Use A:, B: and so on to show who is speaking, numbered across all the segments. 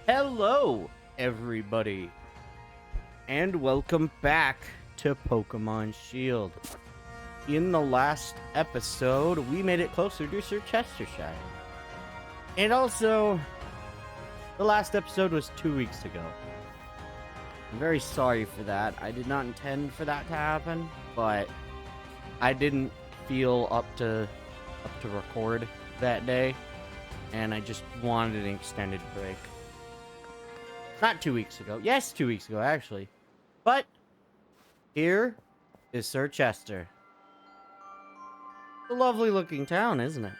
A: Hello, everybody, and welcome back to Pokemon Shield. In the last episode, we made it closer to Sir Chestershire. And also, the last episode was 2 weeks ago. I'm very sorry for that. I did not intend for that to happen, but I didn't feel up to record that day, and I just wanted an extended break. Not 2 weeks ago. Yes, 2 weeks ago, actually. But here is Sir Chester. It's a lovely looking town, isn't it?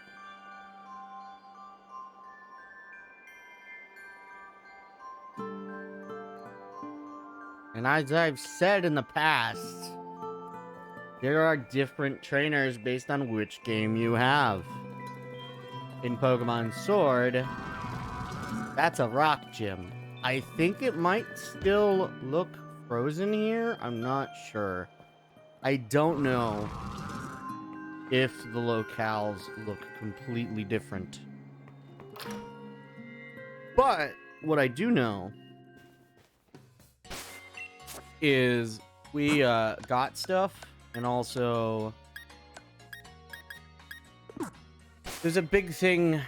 A: And as I've said in the past, there are different trainers based on which game you have. In Pokemon Sword, that's a rock gym. I think it might still look frozen here. I'm not sure. I don't know if the locales look completely different. But what I do know is we got stuff, and also there's a big thing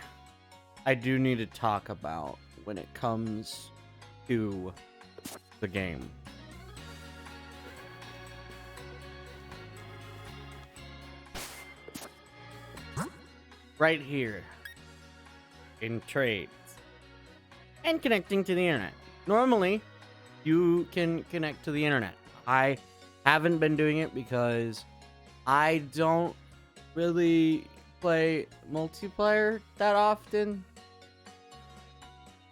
A: I do need to talk about when it comes to the game. Right here in trades and connecting to the internet. Normally, you can connect to the internet. I haven't been doing it because I don't really play multiplayer that often.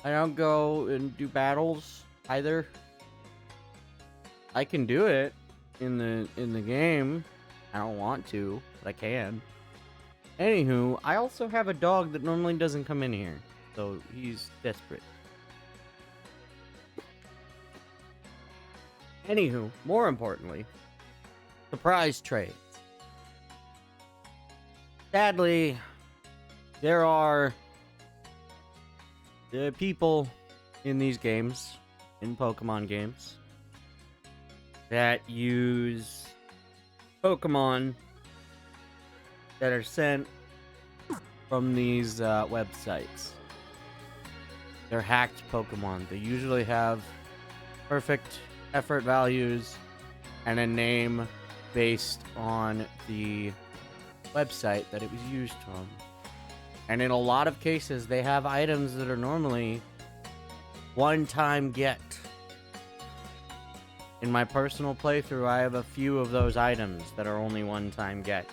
A: I don't go and do battles either. I can do it in the game. I don't want to, but I can. Anywho, I also have a dog that normally doesn't come in here, so he's desperate. Anywho, more importantly, surprise trades. Sadly, there are the people in these games, in Pokemon games, that use Pokemon that are sent from these websites. They're hacked Pokemon. They usually have perfect effort values and a name based on the website that it was used from. And in a lot of cases, they have items that are normally one-time get. In my personal playthrough, I have a few of those items that are only one-time get.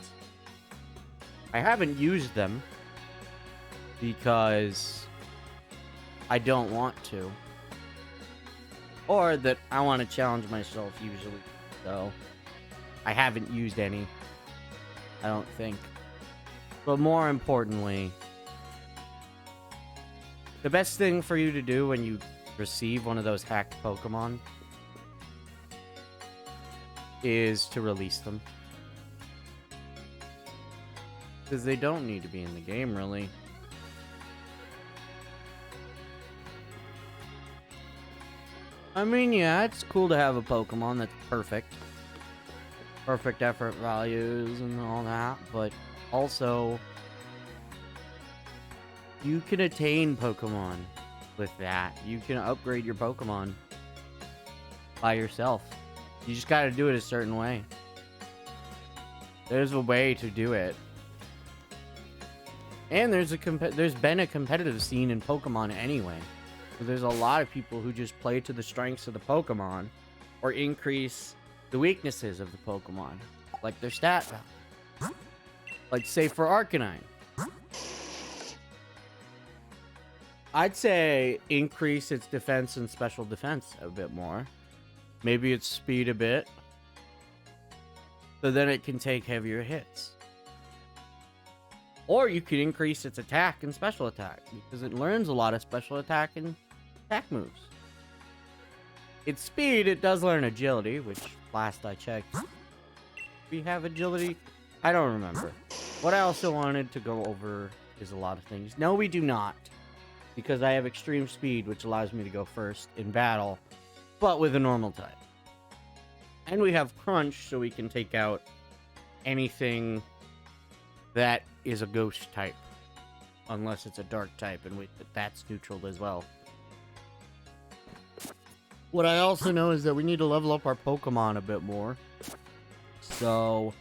A: I haven't used them because I don't want to. Or that I want to challenge myself usually. So I haven't used any. I don't think. But more importantly, the best thing for you to do when you receive one of those hacked Pokemon is to release them. Because they don't need to be in the game, really. I mean, yeah, it's cool to have a Pokemon that's perfect. Perfect effort values and all that, but also, you can attain Pokemon with that. You can upgrade your Pokemon by yourself. You just gotta do it a certain way. There's a way to do it. And there's been a competitive scene in Pokemon anyway. So there's a lot of people who just play to the strengths of the Pokemon or increase the weaknesses of the Pokemon, like their stat value. Like, say, for Arcanine, I'd say increase its defense and special defense a bit more. Maybe its speed a bit, so then it can take heavier hits. Or you could increase its attack and special attack, because it learns a lot of special attack and attack moves. Its speed, it does learn agility, which last I checked, we have agility. I don't remember. What I also wanted to go over is a lot of things. No, we do not. because I have extreme speed, which allows me to go first in battle, but with a normal type. And we have crunch, so we can take out anything that is a ghost type, unless it's a dark type, and that's neutral as well. What I also know is that we need to level up our Pokemon a bit more. So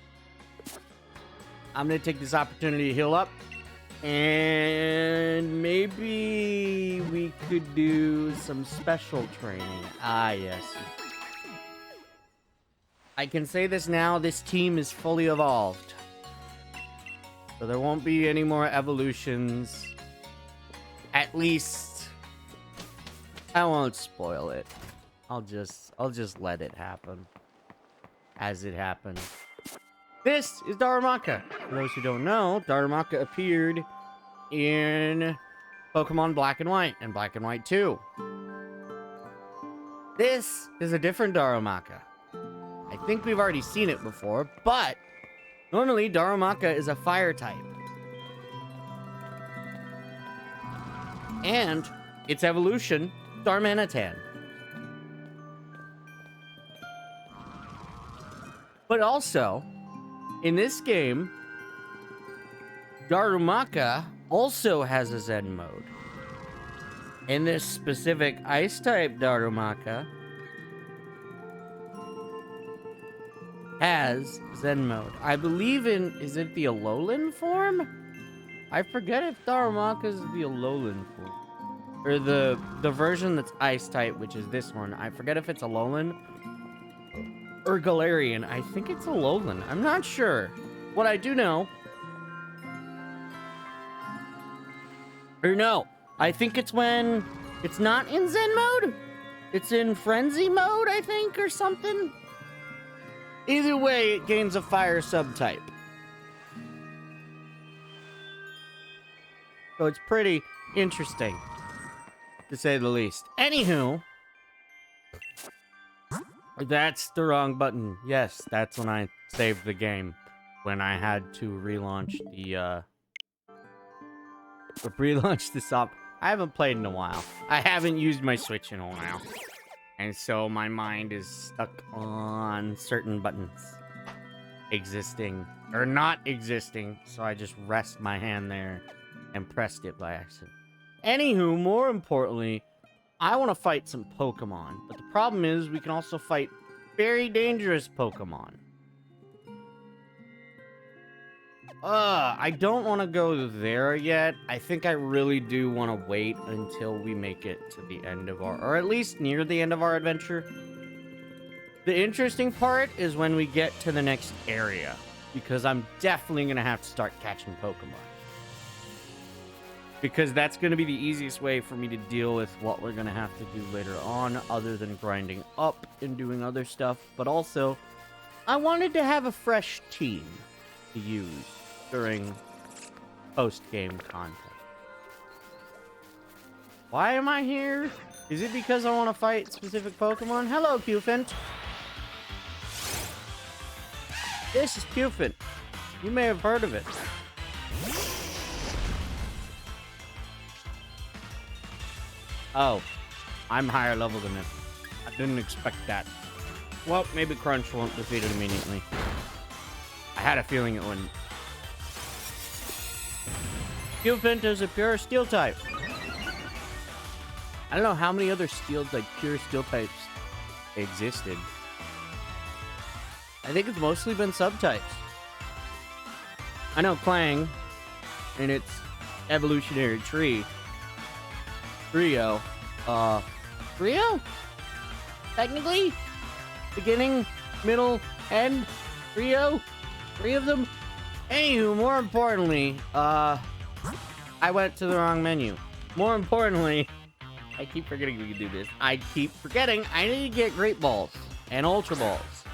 A: I'm going to take this opportunity to heal up. And maybe we could do some special training. Ah, yes. I can say this now, this team is fully evolved. So there won't be any more evolutions. At least I won't spoil it. I'll just let it happen as it happens. This is Darumaka. For those who don't know, Darumaka appeared in Pokemon Black and White and Black and White 2. This is a different Darumaka. I think we've already seen it before, but normally Darumaka is a fire type. And its evolution, Darmanitan. But also, in this game, Darumaka also has a Zen mode. In this specific Ice-type Darumaka has Zen mode. I believe in... Is it the Alolan form? I forget if Darumaka is the Alolan form. Or the version that's Ice-type, which is this one. I forget if it's Alolan or Galarian. I think it's Alolan. I'm not sure. What I do know... Or no. I think it's when... It's not in Zen mode? It's in Frenzy mode, I think, or something? Either way, it gains a fire subtype. So it's pretty interesting, to say the least. Anywho... That's the wrong button. Yes, that's when I saved the game. When I had to relaunch the, relaunch this up. I haven't played in a while. I haven't used my Switch in a while. And so my mind is stuck on certain buttons. Existing. Or not existing. So I just rest my hand there and pressed it by accident. Anywho, more importantly... I want to fight some Pokemon, but the problem is we can also fight very dangerous Pokemon. I don't want to go there yet. I think I really do want to wait until we make it to the end of our, or at least near the end of our adventure. The interesting part is when we get to the next area, because I'm definitely going to have to start catching Pokemon. Because that's going to be the easiest way for me to deal with what we're going to have to do later on, other than grinding up and doing other stuff. But also, I wanted to have a fresh team to use during post-game content. Why am I here? Is it because I want to fight specific Pokemon? Hello, Cufant. This is Cufant. You may have heard of it. Oh, I'm higher level than it. I didn't expect that. Well, maybe Crunch won't defeat it immediately. I had a feeling it wouldn't. Cufant is a pure steel type. I don't know how many other pure steel types existed. I think it's mostly been subtypes. I know Clang in its evolutionary tree. Trio. Trio? Technically? Beginning, middle, end? Trio? 3 of them? Anywho, more importantly, I went to the wrong menu. More importantly, I keep forgetting we can do this. I keep forgetting I need to get Great Balls and Ultra Balls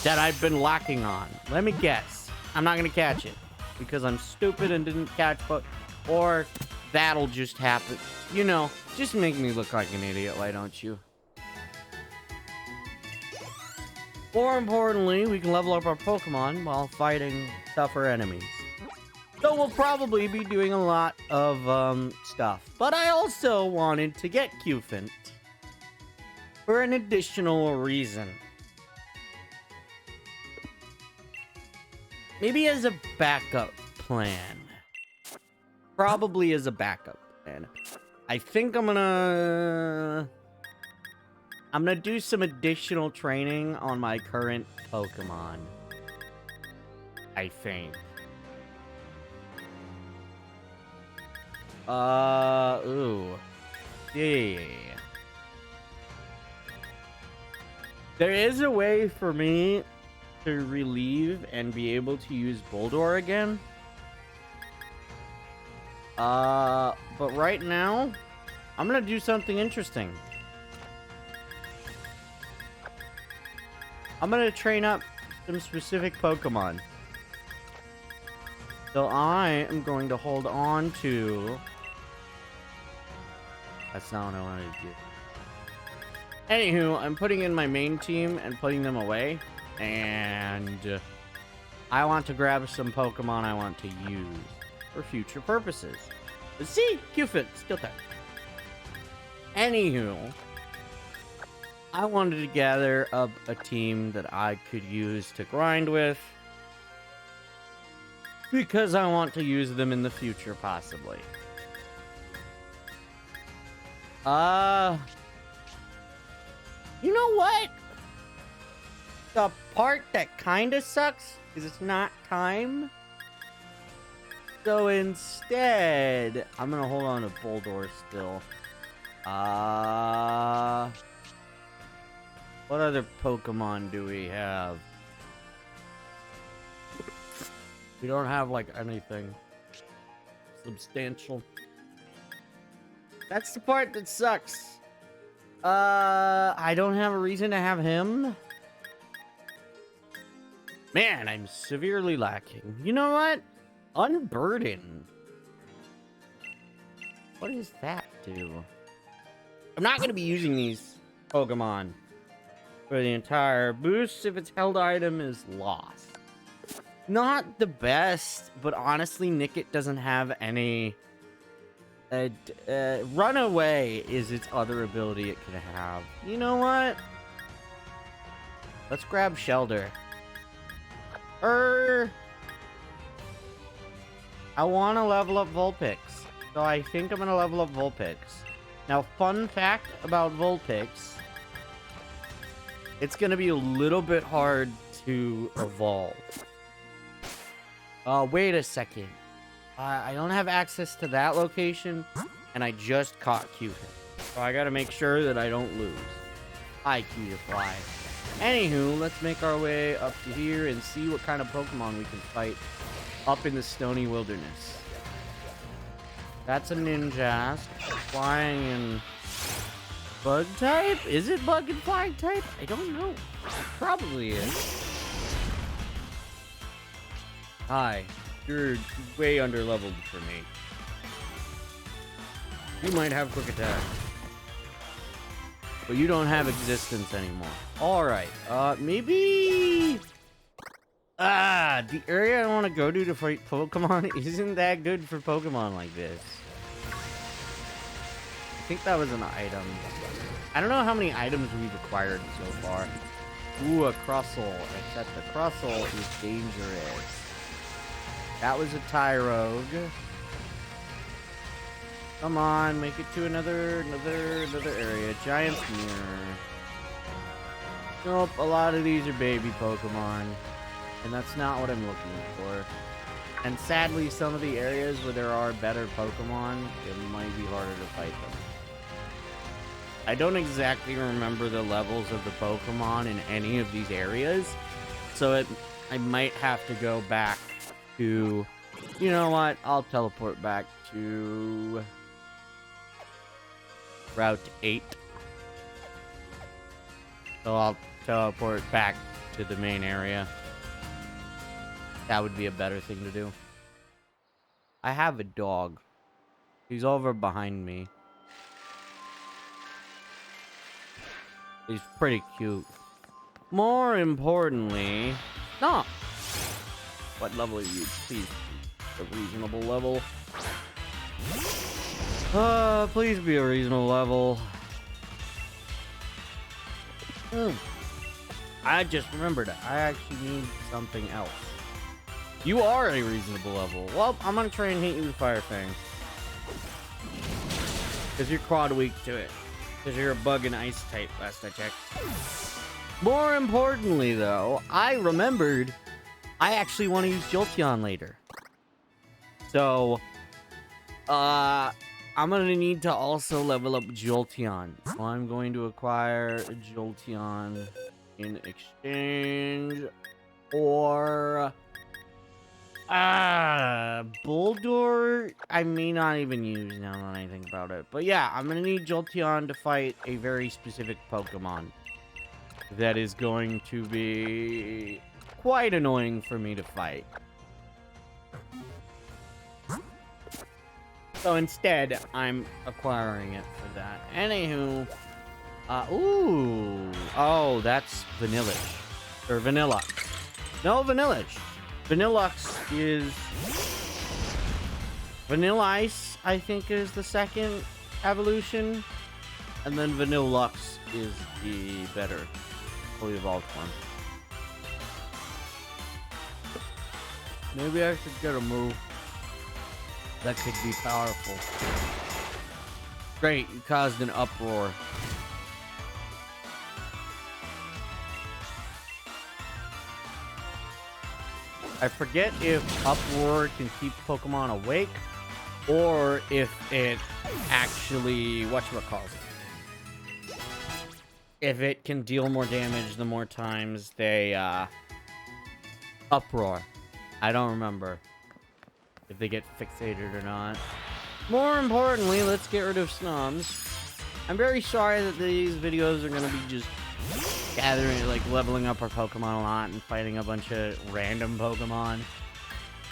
A: that I've been lacking on. Let me guess. I'm not going to catch it because I'm stupid and didn't catch, but... Or that'll just happen. You know, just make me look like an idiot, why don't you? More importantly, we can level up our Pokemon while fighting tougher enemies. So we'll probably be doing a lot of stuff. But I also wanted to get Qfint for an additional reason. Maybe as a backup plan. Probably as a backup plan. I think I'm gonna do some additional training on my current Pokemon. I think. Ooh. Yeah. There is a way for me to relieve and be able to use Boldor again. But right now, I'm gonna do something interesting. I'm gonna train up some specific Pokemon. So I am going to hold on to... That's not what I wanted to do. Anywho, I'm putting in my main team and putting them away. And I want to grab some Pokemon I want to use for future purposes. Let's see, Qfint, still time. Anywho, I wanted to gather up a team that I could use to grind with. Because I want to use them in the future, possibly. You know what? The part that kind of sucks is it's not time. So instead, I'm gonna hold on to Boldor still. What other Pokemon do we have? We don't have, like, anything substantial. That's the part that sucks. I don't have a reason to have him. Man, I'm severely lacking. You know what? Unburden. What does that do? I'm not going to be using these Pokemon for the entire boost if its held item is lost. Not the best, but honestly, Nickit doesn't have any... Runaway is its other ability it could have. You know what? Let's grab Shelter. I want to level up Vulpix. So I think I'm going to level up Vulpix. Now, fun fact about Vulpix. It's going to be a little bit hard to evolve. Wait a second. I don't have access to that location, and I just caught Qfint. So I gotta make sure that I don't lose. Hi, Cutiefly. Anywho, let's make our way up to here and see what kind of Pokemon we can fight up in the stony wilderness. That's a Ninjask. Flying in bug type? Is it bug and flying type? I don't know. It probably is. Hi. You're way under leveled for me. You might have quick attack, but you don't have existence anymore. Alright, maybe... the area I want to go to fight Pokemon isn't that good for Pokemon like this. I think that was an item. I don't know how many items we've acquired so far. Ooh, a Crustle. Except the Crustle is dangerous. That was a Tyrogue. Come on, make it to another area. Giant's Mirror. Nope, a lot of these are baby Pokemon. And that's not what I'm looking for. And sadly, some of the areas where there are better Pokemon, it might be harder to fight them. I don't exactly remember the levels of the Pokemon in any of these areas. So I might have to go back to... You know what? I'll teleport back to... Route 8. So I'll teleport back to the main area. That would be a better thing to do. I have a dog. He's over behind me. He's pretty cute. More importantly... Stop! What level are you? Please. A reasonable level. Please be a reasonable level. I just remembered I actually need something else. You are a reasonable level. Well, I'm gonna try and hit you with Fire Fang. Because you're quad weak to it. Because you're a bug and ice type, last I checked. More importantly, though, I remembered I actually want to use Jolteon later. So, I'm gonna need to also level up Jolteon. So I'm going to acquire a Jolteon in exchange for Bulldor. I may not even use now that I think about it. But yeah, I'm gonna need Jolteon to fight a very specific Pokemon that is going to be quite annoying for me to fight. So instead, I'm acquiring it for that. Anywho, oh, that's Vanillish. Or Vanillux. No, Vanillish. Vanillux is... Vanilla Ice, I think, is the second evolution. And then Vanillux is the better fully evolved one. Maybe I should get a move that could be powerful. Great, you caused an uproar. I forget if uproar can keep Pokemon awake, or if it actually, whatchamacallit, if it can deal more damage the more times they uproar. I don't remember if they get fixated or not. More importantly, let's get rid of Snoms. I'm very sorry that these videos are going to be just gathering, like leveling up our Pokemon a lot and fighting a bunch of random Pokemon.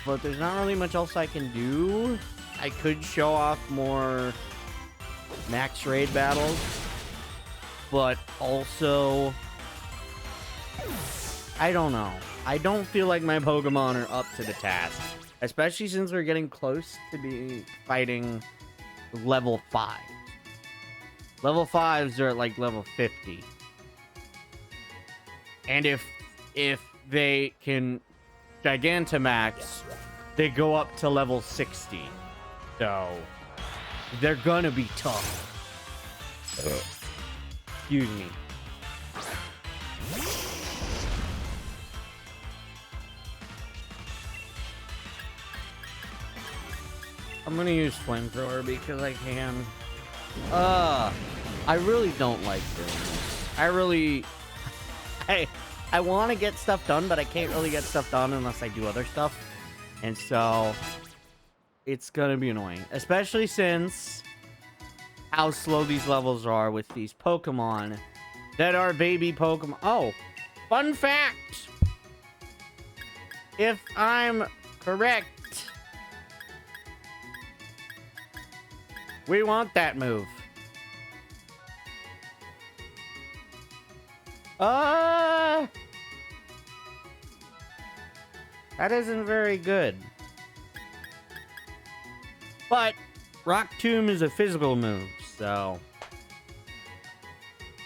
A: But there's not really much else I can do. I could show off more max raid battles, but also, I don't know. I don't feel like my Pokemon are up to the task. Especially since we're getting close to be fighting level 5. Level 5s are at like level 50. And if they can Gigantamax, they go up to level 60. So they're gonna be tough. Excuse me. I'm gonna use Flamethrower because I can. I really don't like doing this. I want to get stuff done, but I can't really get stuff done unless I do other stuff. And so, it's gonna be annoying. Especially since how slow these levels are with these Pokemon that are baby Pokemon. Oh, fun fact! If I'm correct, we want that move. That isn't very good. But Rock Tomb is a physical move, so.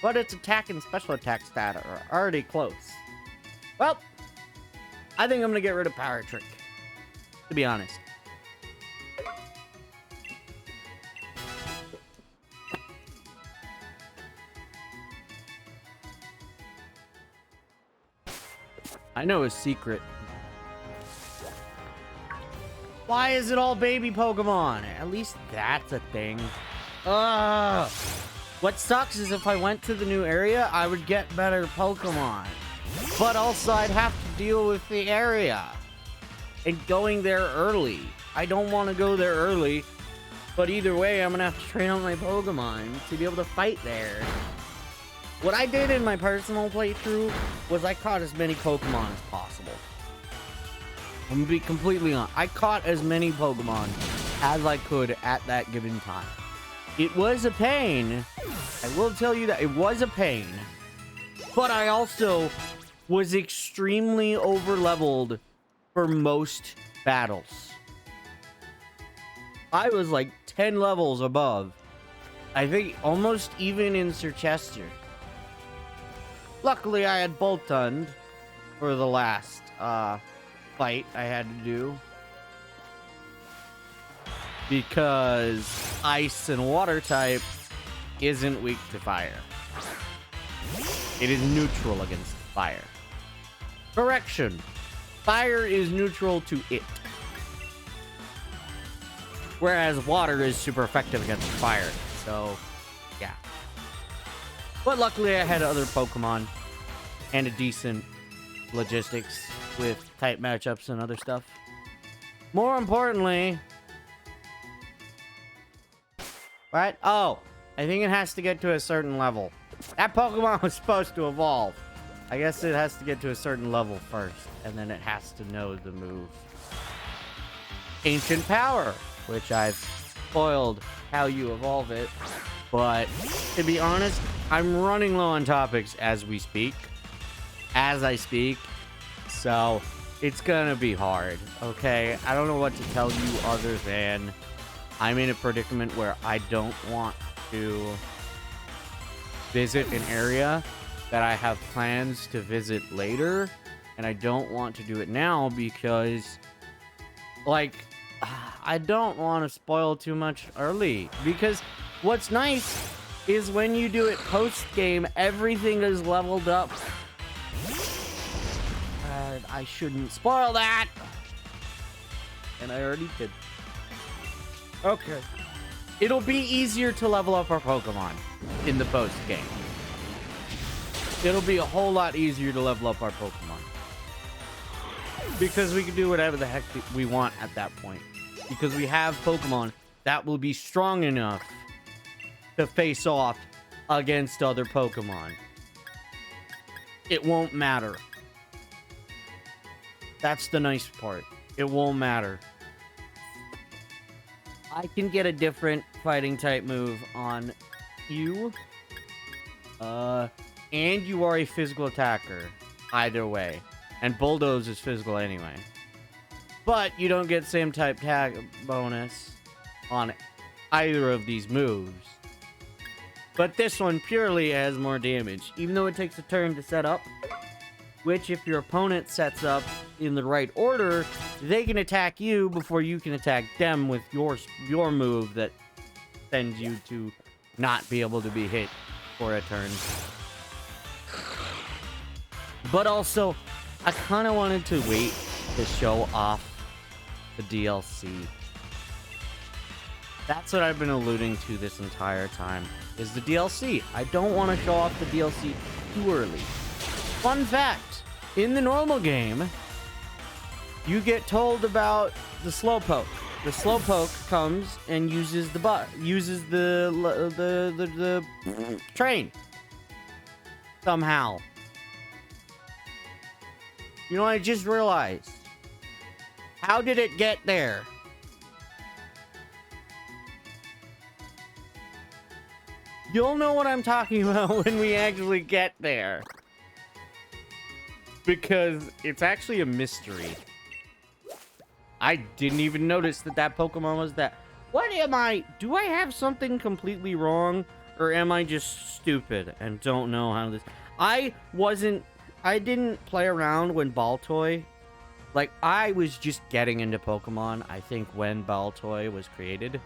A: But its attack and special attack stat are already close. Well, I think I'm gonna get rid of Power Trick, to be honest. I know a secret. Why is it all baby Pokemon? At least that's a thing. Ugh. What sucks is if I went to the new area, I would get better Pokemon. But also, I'd have to deal with the area. And going there early. I don't want to go there early. But either way, I'm going to have to train on my Pokemon to be able to fight there. What I did in my personal playthrough was I caught as many Pokemon as possible. I'm gonna be completely honest. I caught as many Pokemon as I could at that given time. It was a pain. I will tell you that it was a pain. But I also was extremely over-leveled for most battles. I was like 10 levels above. I think almost even in Sir Chester. Luckily, I had Boltund for the last fight I had to do. Because ice and water type isn't weak to fire. It is neutral against fire. Correction. Fire is neutral to it. Whereas water is super effective against fire. So, yeah. But luckily I had other Pokemon and a decent logistics with type matchups and other stuff. More importantly... What? Oh, I think it has to get to a certain level. That Pokemon was supposed to evolve. I guess it has to get to a certain level first, and then it has to know the move. Ancient Power, which I've spoiled how you evolve it. But, to be honest, I'm running low on topics as we speak. As I speak. So, it's gonna be hard, okay? I don't know what to tell you other than... I'm in a predicament where I don't want to visit an area that I have plans to visit later, and I don't want to do it now because, like, I don't want to spoil too much early, because what's nice is when you do it post-game, everything is leveled up. I shouldn't spoil that, and I already did. Okay. It'll be easier to level up our Pokemon in the post game. It'll be a whole lot easier to level up our Pokemon. Because we can do whatever the heck we want at that point. Because we have Pokemon that will be strong enough to face off against other Pokemon. It won't matter. That's the nice part. It won't matter. I can get a different fighting type move on you. And you are a physical attacker. Either way. And Bulldoze is physical anyway. But you don't get same type tag bonus on either of these moves. But this one purely has more damage. Even though it takes a turn to set up. Which, if your opponent sets up in the right order, they can attack you before you can attack them with your move that sends you to not be able to be hit for a turn. But also, I kind of wanted to wait to show off the DLC. That's what I've been alluding to this entire time, is the DLC. I don't want to show off the DLC too early. Fun fact. In the normal game, you get told about the Slowpoke. The Slowpoke comes and uses the train somehow. You know, I just realized. How did it get there? You'll know what I'm talking about when we actually get there. Because it's actually a mystery. I didn't even notice that that Pokemon was that. What am I? Do I have something completely wrong? Or am I just stupid and don't know how this... I didn't play around when Baltoy... Like, I was just getting into Pokemon, I think, when Baltoy was created.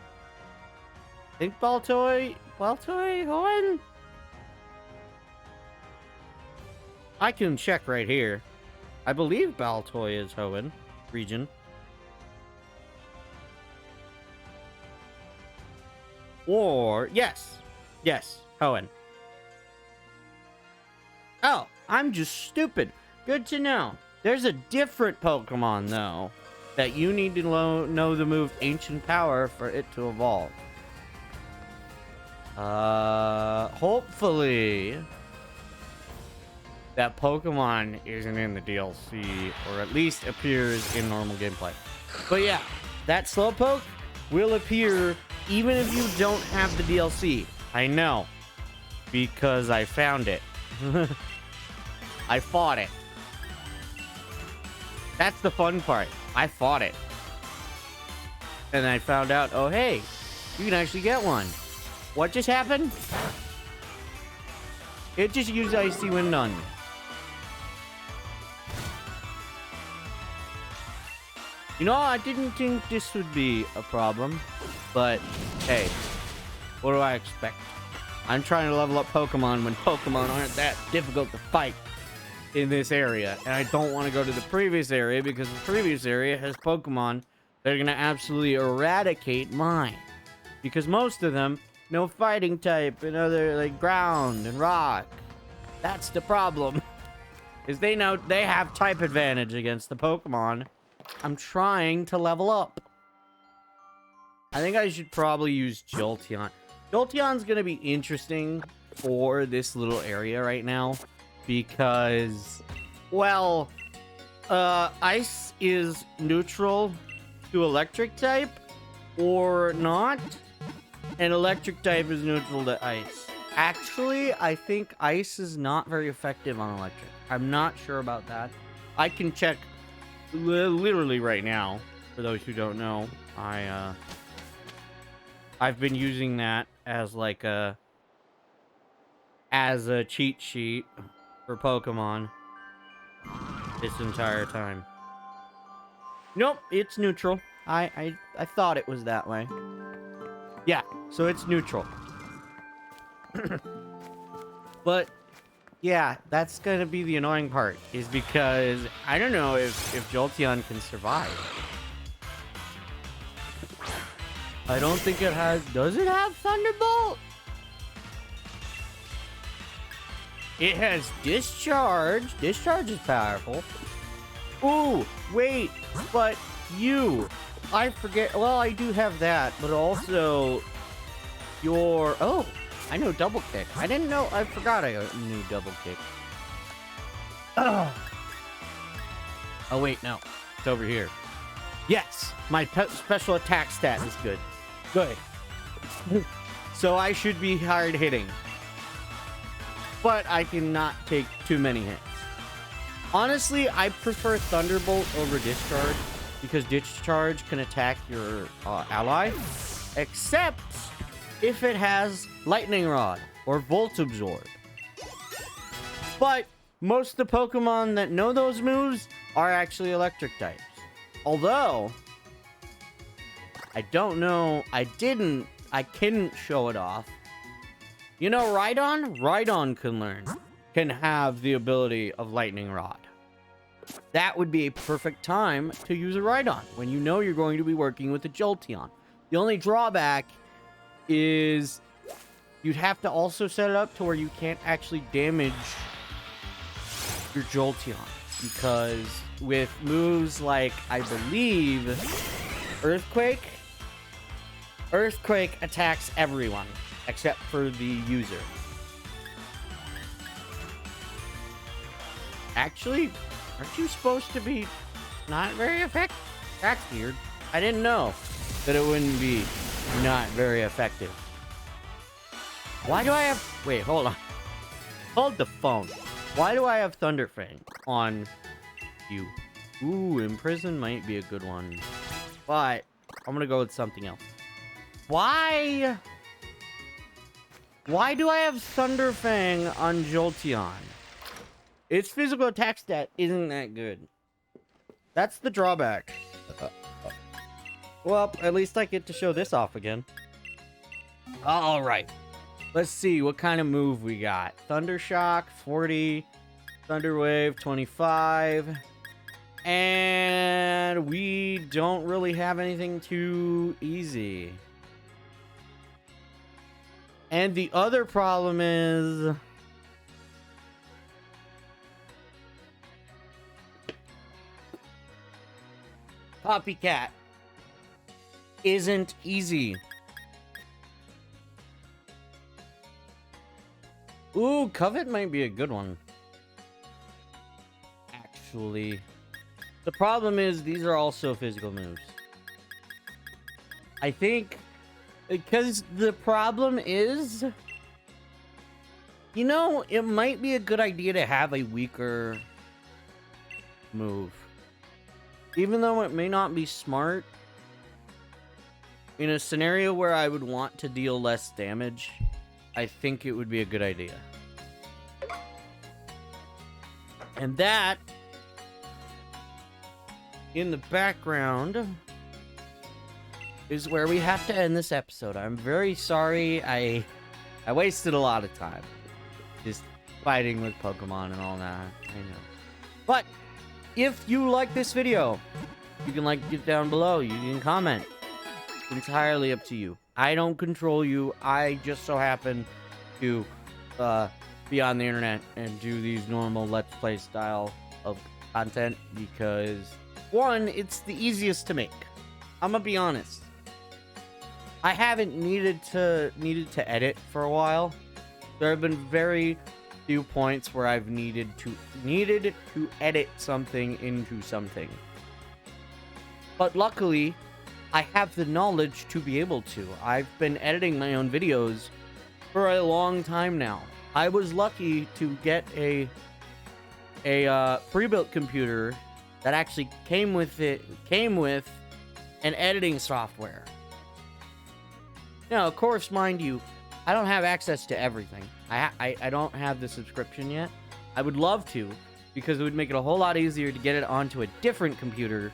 A: I think Baltoy, Hoenn? I can check right here. I believe Baltoy is Hoenn region. Or, yes, Hoenn. Oh, I'm just stupid. Good to know. There's a different Pokemon, though, that you need to know the move Ancient Power for it to evolve. Hopefully... that Pokemon isn't in the DLC, or at least appears in normal gameplay. But yeah, that Slowpoke will appear even if you don't have the DLC. I know, because I found it. I fought it. That's the fun part. I fought it. And I found out, oh, hey, you can actually get one. What just happened? It just used Icy Wind on me. You know, I didn't think this would be a problem, but hey, what do I expect? I'm trying to level up Pokemon when Pokemon aren't that difficult to fight in this area, and I don't want to go to the previous area because the previous area has Pokemon that are going to absolutely eradicate mine, because most of them know fighting type and other like ground and rock. That's the problem, is they know they have type advantage against the Pokemon I'm trying to level up. I think I should probably use Jolteon. Jolteon's gonna be interesting for this little area right now because, well, Ice is neutral to Electric type or not, and Electric type is neutral to Ice. Actually, I think Ice is not very effective on Electric. I'm not sure about that. I can check literally right now. For those who don't know, I've been using that as like a cheat sheet for Pokemon this entire time. Nope, it's neutral. I thought it was that way. Yeah, so it's neutral. But yeah, that's gonna be the annoying part, is because I don't know if Jolteon can survive. I don't think it has. Does it have Thunderbolt? It has Discharge. Discharge is powerful. Ooh, wait, but I forget. Well, I do have that, but also your. Oh, I know Double Kick. I didn't know. I forgot I knew Double Kick. Oh, wait, no. It's over here. Yes, my special attack stat is good. Good. So I should be hard hitting. But I cannot take too many hits. Honestly, I prefer Thunderbolt over Discharge because Discharge can attack your ally, except if it has Lightning Rod or Volt Absorb. But most of the Pokemon that know those moves are actually Electric types. Although, I don't know, I couldn't show it off. You know Rhydon? Rhydon can have the ability of Lightning Rod. That would be a perfect time to use a Rhydon when you know you're going to be working with a Jolteon. The only drawback is you'd have to also set it up to where you can't actually damage your Jolteon, because with moves like, I believe, Earthquake attacks everyone except for the user. Actually, aren't you supposed to be not very effective? That's weird. I didn't know that it wouldn't be not very effective. Why do I have... Wait, hold on. Hold the phone. Why do I have Thunderfang on you? Ooh, Imprison might be a good one. But I'm gonna go with something else. Why do I have Thunderfang on Jolteon? Its physical attack stat isn't that good. That's the drawback. Well, at least I get to show this off again. Alright. Let's see what kind of move we got. Thundershock, 40. Thunderwave, 25. And we don't really have anything too easy. And the other problem is... Copycat isn't easy. Ooh, Covet might be a good one. Actually. The problem is these are also physical moves. I think... Because the problem is... You know, it might be a good idea to have a weaker move. Even though it may not be smart, in a scenario where I would want to deal less damage, I think it would be a good idea. And that, in the background, is where we have to end this episode. I'm very sorry. I wasted a lot of time just fighting with Pokemon and all that. I know. But if you like this video, you can like it down below. You can comment. It's entirely up to you. I don't control you. I just so happen to be on the internet and do these normal Let's Play style of content because, one, it's the easiest to make. I'm gonna be honest. I haven't needed to edit for a while. There have been very few points where I've needed to edit something into something. But luckily, I have the knowledge to be able to. I've been editing my own videos for a long time now. I was lucky to get a pre-built computer that actually came with an editing software. Now, of course, mind you, I don't have access to everything. I don't have the subscription yet. I would love to, because it would make it a whole lot easier to get it onto a different computer.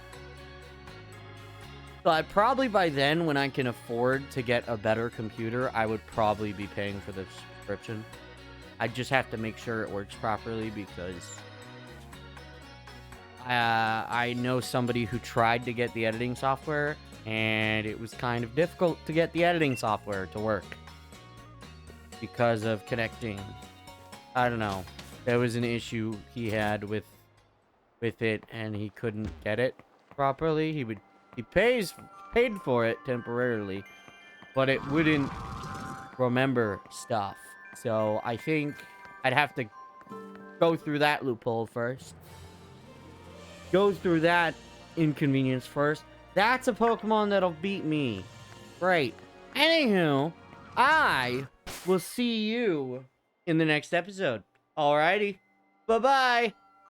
A: So I'd probably by then, when I can afford to get a better computer, I would probably be paying for the subscription. I just have to make sure it works properly, because I know somebody who tried to get the editing software, and it was kind of difficult to get the editing software to work because of connecting. I don't know. There was an issue he had with it, and he couldn't get it properly. He paid for it temporarily, but it wouldn't remember stuff. So I think I'd have to go through that loophole first. Go through that inconvenience first. That's a Pokemon that'll beat me. Great. Anywho, I will see you in the next episode. Alrighty. Bye-bye.